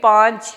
5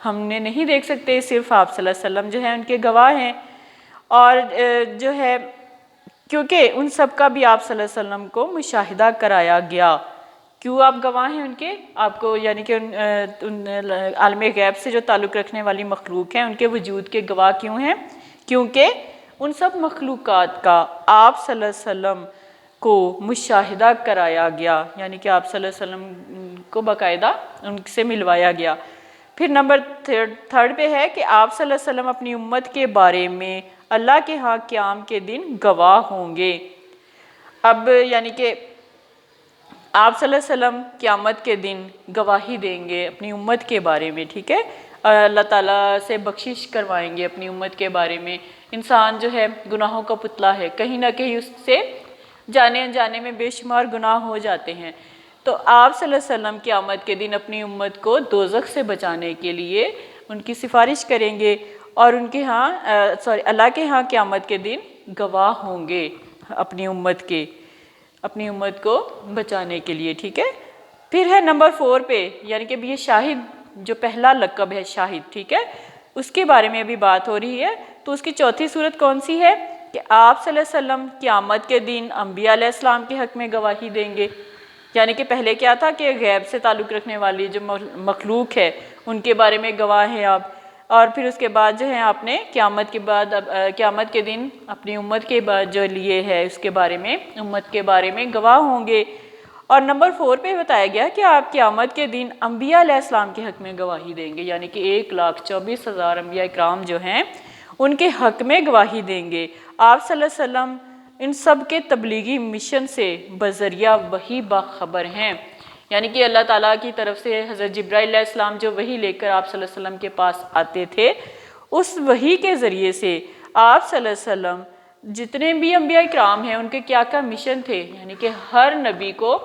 ہم نے نہیں دیکھ سکتے، صرف آپ صلی اللہ علیہ وسلم جو ہیں ان کے گواہ ہیں۔ اور جو ہے کیونکہ ان سب کا بھی آپ صلی اللہ علیہ وسلم کو مشاہدہ کرایا گیا۔ کیوں آپ گواہ ہیں ان کے؟ آپ کو یعنی کہ ان عالم غیب سے جو تعلق رکھنے والی مخلوق ہیں ان کے وجود کے گواہ کیوں ہیں؟ کیونکہ ان سب مخلوقات کا آپ صلی اللہ علیہ وسلم کو مشاہدہ کرایا گیا، یعنی کہ آپ صلی اللہ علیہ وسلم کو باقاعدہ ان سے ملوایا گیا۔ پھر نمبر 3 پہ ہے کہ آپ صلی اللہ علیہ وسلم اپنی امت کے بارے میں اللہ کے ہاں قیام کے دن گواہ ہوں گے۔ اب یعنی کہ آپ صلی اللہ علیہ وسلم قیامت کے دن گواہی دیں گے اپنی امت کے بارے میں، ٹھیک ہے، اللہ تعالیٰ سے بخشش کروائیں گے اپنی امت کے بارے میں۔ انسان جو ہے گناہوں کا پتلا ہے، کہیں نہ کہیں اس سے جانے انجانے میں بے شمار گناہ ہو جاتے ہیں، تو آپ صلی اللہ علیہ وسلم قیامت کے دن اپنی امت کو دوزخ سے بچانے کے لیے ان کی سفارش کریں گے اور ان کے ہاں اللہ کے ہاں قیامت کے دن گواہ ہوں گے اپنی امت کو بچانے کے لیے، ٹھیک ہے۔ پھر ہے نمبر 4 پہ، یعنی کہ یہ شاہد جو پہلا لقب ہے شاہد، ٹھیک ہے، اس کے بارے میں ابھی بات ہو رہی ہے۔ تو اس کی چوتھی صورت کون سی ہے کہ آپ صلی اللہ علیہ وسلم قیامت کے دن انبیاء علیہ السلام کے حق میں گواہی دیں گے۔ یعنی کہ پہلے کیا تھا کہ غیب سے تعلق رکھنے والی جو مخلوق ہے ان کے بارے میں گواہ ہیں آپ، اور پھر اس کے بعد جو ہے آپ نے قیامت کے دن اپنی امت کے بعد جو لیے ہے اس کے بارے میں امت کے بارے میں گواہ ہوں گے۔ اور نمبر 4 پہ بتایا گیا کہ آپ قیامت کے دن انبیاء علیہ السلام کے حق میں گواہی دیں گے، یعنی کہ 1,24,000 انبیاء اکرام جو ہیں ان کے حق میں گواہی دیں گے۔ آپ صلی اللہ علیہ وسلم ان سب کے تبلیغی مشن سے بذریعہ وحی باخبر ہیں، یعنی کہ اللہ تعالیٰ کی طرف سے حضرت جبرائیل علیہ السلام جو وحی لے کر آپ صلی اللہ علیہ وسلم کے پاس آتے تھے، اس وحی کے ذریعے سے آپ صلی اللہ علیہ وسلم جتنے بھی انبیاء اکرام ہیں ان کے کیا مشن تھے، یعنی کہ ہر نبی کو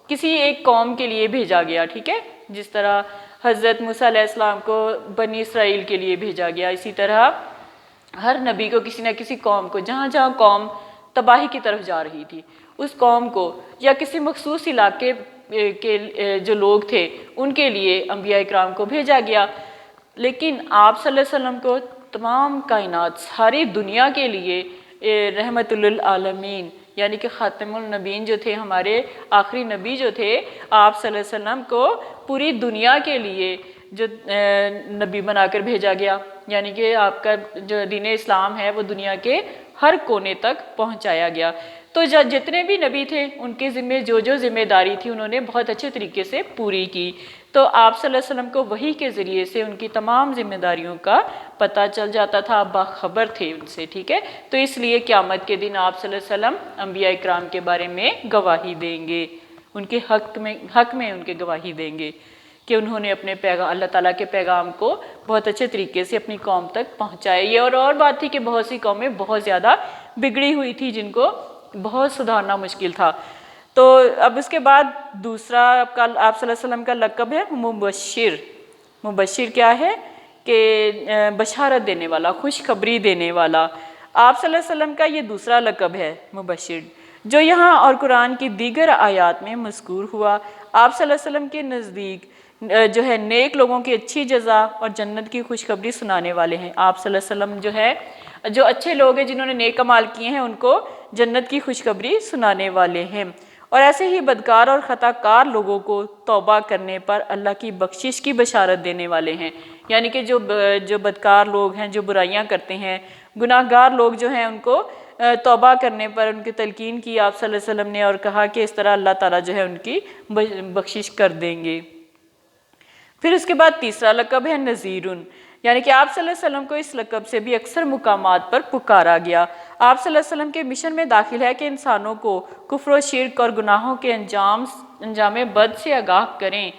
کسی ایک قوم کے لیے بھیجا گیا، ٹھیک ہے، جس طرح حضرت موسیٰ علیہ السلام کو بنی اسرائیل کے لیے بھیجا گیا، اسی طرح ہر نبی کو کسی نہ کسی قوم کو، جہاں جہاں قوم تباہی کی طرف جا رہی تھی اس قوم کو یا کسی مخصوص علاقے کے جو لوگ تھے ان کے لیے انبیاء اکرام کو بھیجا گیا۔ لیکن آپ صلی اللہ علیہ وسلم کو تمام کائنات ساری دنیا کے لیے رحمت للعالمین یعنی کہ خاتم النبیین جو تھے، ہمارے آخری نبی جو تھے، آپ صلی اللہ علیہ وسلم کو پوری دنیا کے لیے جو نبی بنا کر بھیجا گیا، یعنی کہ آپ کا جو دین اسلام ہے وہ دنیا کے ہر کونے تک پہنچایا گیا۔ تو جتنے بھی نبی تھے ان کے ذمہ جو ذمہ داری تھی انہوں نے بہت اچھے طریقے سے پوری کی۔ تو آپ صلی اللہ علیہ وسلم کو وحی کے ذریعے سے ان کی تمام ذمہ داریوں کا پتہ چل جاتا تھا، باخبر تھے ان سے، ٹھیک ہے۔ تو اس لیے قیامت کے دن آپ صلی اللہ علیہ وسلم انبیاء اکرام کے بارے میں گواہی دیں گے، ان کے حق میں ان کے گواہی دیں گے کہ انہوں نے اپنے پیغام اللہ تعالیٰ کے پیغام کو بہت اچھے طریقے سے اپنی قوم تک پہنچایا۔ یہ اور بات تھی کہ بہت سی قومیں بہت زیادہ بگڑی ہوئی تھی جن کو بہت سدھارنا مشکل تھا۔ تو اب اس کے بعد دوسرا آپ صلی اللہ علیہ وسلم کا لقب ہے مبشر۔ مبشر کیا ہے کہ بشارت دینے والا، خوشخبری دینے والا۔ آپ صلی اللہ علیہ وسلم کا یہ دوسرا لقب ہے مبشر، جو یہاں اور قرآن کی دیگر آیات میں مذکور ہوا۔ آپ صلی اللہ علیہ وسلم کے نزدیک جو ہے نیک لوگوں کی اچھی جزا اور جنت کی خوشخبری سنانے والے ہیں۔ آپ صلی اللہ علیہ وسلم جو ہے جو اچھے لوگ ہیں جنہوں نے نیک اعمال کیے ہیں ان کو جنت کی خوشخبری سنانے والے ہیں، اور ایسے ہی بدکار اور خطا کار لوگوں کو توبہ کرنے پر اللہ کی بخشش کی بشارت دینے والے ہیں، یعنی کہ جو بدکار لوگ ہیں، جو برائیاں کرتے ہیں، گناہ گار لوگ جو ہیں ان کو توبہ کرنے پر ان کی تلقین کی آپ صلی اللہ علیہ وسلم نے، اور کہا کہ اس طرح اللہ تعالیٰ جو ہے ان کی بخشش کر دیں گے۔ پھر اس کے بعد تیسرا لقب ہے نذیرن، یعنی کہ آپ صلی اللہ علیہ وسلم کو اس لقب سے بھی اکثر مقامات پر پکارا گیا۔ آپ صلی اللہ علیہ وسلم کے مشن میں داخل ہے کہ انسانوں کو کفر و شرک اور گناہوں کے انجام بد سے آگاہ کریں،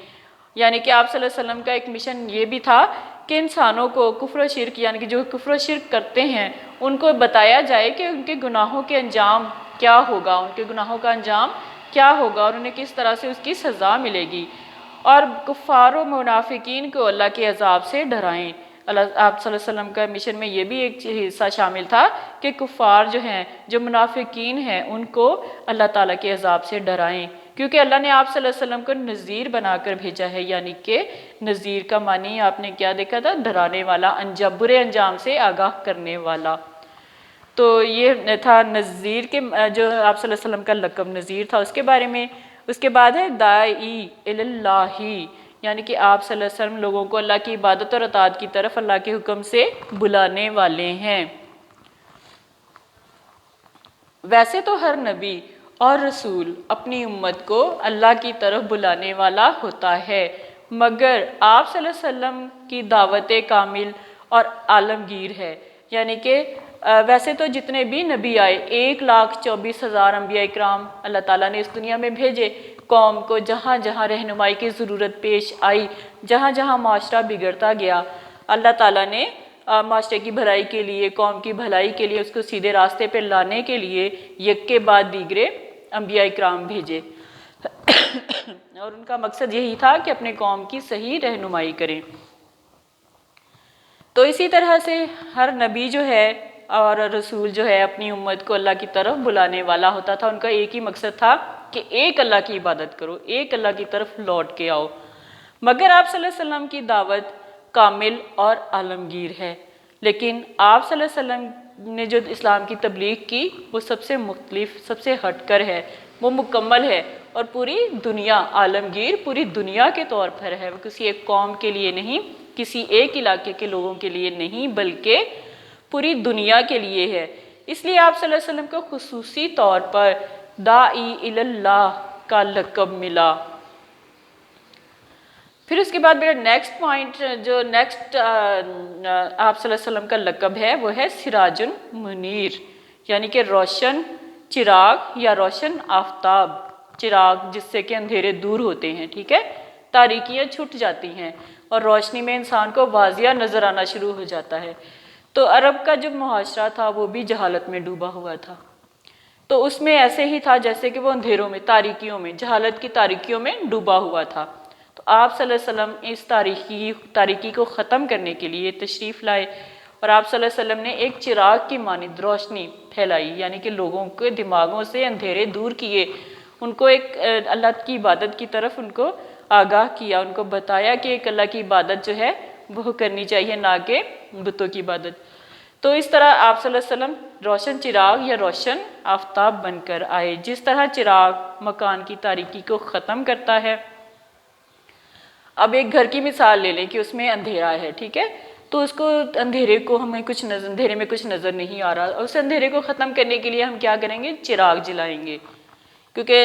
یعنی کہ آپ صلی اللہ علیہ وسلم کا ایک مشن یہ بھی تھا کہ انسانوں کو کفر و شرک یعنی کہ جو کفر و شرک کرتے ہیں ان کو بتایا جائے کہ ان کے گناہوں کے انجام کیا ہوگا، ان کے گناہوں کا انجام کیا ہوگا اور انہیں کس طرح سے اس کی سزا ملے گی، اور کفار و منافقین کو اللہ کے عذاب سے ڈرائیں۔ آپ صلی اللہ علیہ وسلم کا مشن میں یہ بھی ایک حصہ شامل تھا کہ کفار جو ہیں، جو منافقین ہیں، ان کو اللہ تعالیٰ کے عذاب سے ڈرائیں کیونکہ اللہ نے آپ صلی اللہ علیہ وسلم کو نذیر بنا کر بھیجا ہے، یعنی کہ نذیر کا معنی آپ نے کیا دیکھا تھا؟ ڈرانے والا، برے انجام سے آگاہ کرنے والا۔ تو یہ تھا نذیر کے جو آپ صلی اللہ علیہ وسلم کا لقب نذیر تھا اس کے بارے میں۔ اس کے بعد ہے داعی اللہ، یعنی کہ آپ صلی اللہ علیہ وسلم لوگوں کو اللہ کی عبادت اور اطاعت کی طرف اللہ کے حکم سے بلانے والے ہیں۔ ویسے تو ہر نبی اور رسول اپنی امت کو اللہ کی طرف بلانے والا ہوتا ہے، مگر آپ صلی اللہ علیہ وسلم کی دعوت کامل اور عالمگیر ہے، یعنی کہ ویسے تو جتنے بھی نبی آئے 1,24,000 انبیاء اکرام اللہ تعالیٰ نے اس دنیا میں بھیجے، قوم کو جہاں جہاں رہنمائی کی ضرورت پیش آئی، جہاں جہاں معاشرہ بگڑتا گیا، اللہ تعالیٰ نے معاشرے کی بھلائی کے لیے، قوم کی بھلائی کے لیے، اس کو سیدھے راستے پہ لانے کے لیے یک کے بعد دیگرے انبیاء اکرام بھیجے اور ان کا مقصد یہی تھا کہ اپنے قوم کی صحیح رہنمائی کریں۔ تو اسی طرح سے ہر نبی جو ہے اور رسول جو ہے اپنی امت کو اللہ کی طرف بلانے والا ہوتا تھا۔ ان کا ایک ہی مقصد تھا کہ ایک اللہ کی عبادت کرو، ایک اللہ کی طرف لوٹ کے آؤ، مگر آپ صلی اللہ علیہ وسلم کی دعوت کامل اور عالمگیر ہے۔ لیکن آپ صلی اللہ علیہ وسلم نے جو اسلام کی تبلیغ کی وہ سب سے مختلف، سب سے ہٹ کر ہے، وہ مکمل ہے اور پوری دنیا، عالمگیر پوری دنیا کے طور پر ہے، وہ کسی ایک قوم کے لیے نہیں، کسی ایک علاقے کے لوگوں کے لیے نہیں، بلکہ پوری دنیا کے لیے ہے۔ اس لیے آپ صلی اللہ علیہ وسلم کو خصوصی طور پر داعی اللہ کا لقب ملا۔ پھر اس کے بعد میرا نیکسٹ پوائنٹ جو نیکسٹ آپ صلی اللہ علیہ وسلم کا لقب ہے وہ ہے سراج منیر، یعنی کہ روشن چراغ یا روشن آفتاب، چراغ جس سے کہ اندھیرے دور ہوتے ہیں، ٹھیک ہے، تاریکیاں چھٹ جاتی ہیں اور روشنی میں انسان کو واضح نظر آنا شروع ہو جاتا ہے۔ تو عرب کا جو معاشرہ تھا وہ بھی جہالت میں ڈوبا ہوا تھا، تو اس میں ایسے ہی تھا جیسے کہ وہ اندھیروں میں، تاریکیوں میں، جہالت کی تاریکیوں میں ڈوبا ہوا تھا۔ تو آپ صلی اللہ علیہ وسلم اس تاریکی کو ختم کرنے کے لیے تشریف لائے اور آپ صلی اللہ علیہ وسلم نے ایک چراغ کی مانند روشنی پھیلائی، یعنی کہ لوگوں کے دماغوں سے اندھیرے دور کیے، ان کو ایک اللہ کی عبادت کی طرف ان کو آگاہ کیا، ان کو بتایا کہ ایک اللہ کی عبادت جو ہے وہ کرنی چاہیے، نہ کہ بتوں کی عبادت۔ تو اس طرح آپ صلی اللہ علیہ وسلم روشن چراغ یا روشن آفتاب بن کر آئے۔ جس طرح چراغ مکان کی تاریکی کو ختم کرتا ہے، اب ایک گھر کی مثال لے لیں کہ اس میں اندھیرا ہے، ٹھیک ہے، تو اس کو اندھیرے کو ہمیں اندھیرے میں کچھ نظر نہیں آ رہا، اور اس اندھیرے کو ختم کرنے کے لیے ہم کیا کریں گے؟ چراغ جلائیں گے، کیونکہ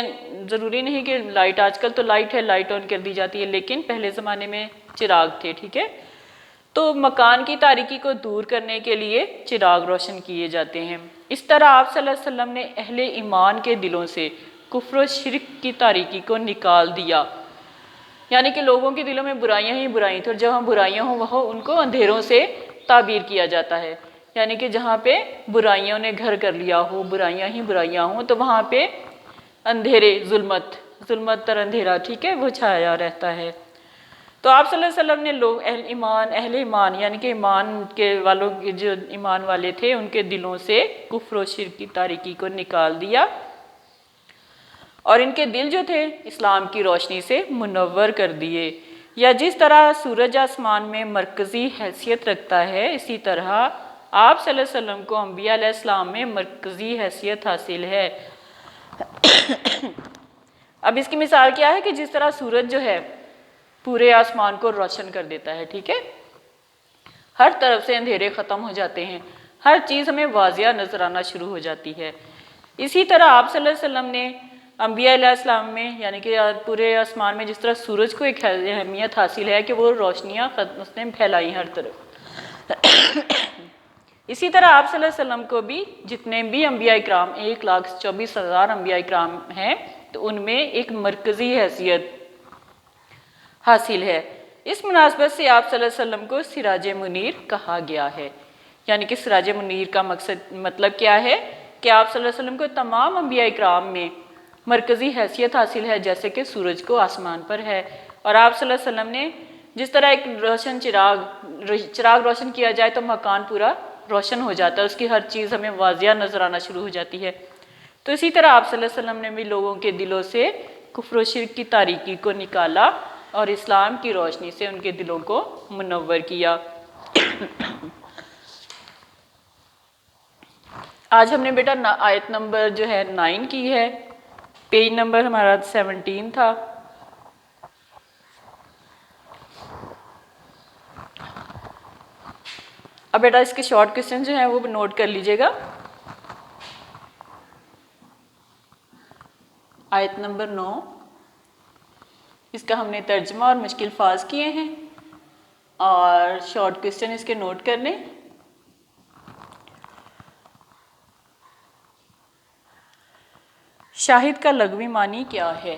ضروری نہیں کہ لائٹ، آج کل تو لائٹ ہے، لائٹ آن کر دی جاتی ہے، لیکن پہلے زمانے میں چراغ تھے، ٹھیک ہے۔ تو مکان کی تاریکی کو دور کرنے کے لیے چراغ روشن کیے جاتے ہیں۔ اس طرح آپ صلی اللہ علیہ وسلم نے اہل ایمان کے دلوں سے کفر و شرک کی تاریکی کو نکال دیا، یعنی کہ لوگوں کے دلوں میں برائیاں ہی برائیاں تھیں، اور جہاں برائیاں ہوں وہاں ان کو اندھیروں سے تعبیر کیا جاتا ہے، یعنی کہ جہاں پہ برائیوں نے گھر کر لیا ہو، برائیاں ہی برائیاں ہوں، تو وہاں پہ اندھیرے، ظلمت اور اندھیرا، ٹھیک ہے، وہ چھایا رہتا ہے۔ تو آپ صلی اللہ علیہ وسلم نے لوگ اہل ایمان یعنی کہ ایمان کے والوں جو ایمان والے تھے ان کے دلوں سے کفر و شرک کی تاریکی کو نکال دیا، اور ان کے دل جو تھے اسلام کی روشنی سے منور کر دیے۔ یا جس طرح سورج آسمان میں مرکزی حیثیت رکھتا ہے، اسی طرح آپ صلی اللہ علیہ وسلم کو انبیاء علیہ السلام میں مرکزی حیثیت حاصل ہے۔ اب اس کی مثال کیا ہے کہ جس طرح سورج جو ہے پورے آسمان کو روشن کر دیتا ہے، ٹھیک ہے، ہر طرف سے اندھیرے ختم ہو جاتے ہیں، ہر چیز ہمیں واضح نظر آنا شروع ہو جاتی ہے۔ اسی طرح آپ صلی اللہ علیہ وسلم نے انبیاء علیہ السلام میں یعنی کہ پورے آسمان میں جس طرح سورج کو ایک اہمیت حاصل ہے کہ وہ روشنیاں اس نے پھیلائی ہر طرف، اسی طرح آپ صلی اللہ علیہ وسلم کو بھی جتنے بھی انبیاء اکرام 1,24,000 انبیاء اکرام ہیں تو ان میں ایک مرکزی حیثیت حاصل ہے۔ اس مناسبت سے آپ صلی اللہ علیہ وسلم کو سراج منیر کہا گیا ہے، یعنی کہ سراج منیر کا مطلب کیا ہے کہ آپ صلی اللہ علیہ وسلم کو تمام انبیاء اکرام میں مرکزی حیثیت حاصل ہے، جیسے کہ سورج کو آسمان پر ہے۔ اور آپ صلی اللہ علیہ وسلم نے جس طرح ایک روشن چراغ روشن کیا جائے تو مکان پورا روشن ہو جاتا ہے، اس کی ہر چیز ہمیں واضح نظر آنا شروع ہو جاتی ہے، تو اسی طرح آپ صلی اللہ علیہ وسلم نے بھی لوگوں کے دلوں سے کفر و شرک کی تاریکی کو نکالا اور اسلام کی روشنی سے ان کے دلوں کو منور کیا۔ آج ہم نے بیٹا آیت نمبر جو ہے 9 کی ہے، پیج نمبر ہمارا 17 تھا۔ اب بیٹا اس کے شارٹ کوسچن جو ہیں وہ نوٹ کر لیجئے گا۔ آیت نمبر 9، اس کا ہم نے ترجمہ اور مشکل الفاظ کیے ہیں اور شارٹ کوسچن اس کے نوٹ کرنے۔ شاہد کا لغوی معنی کیا ہے؟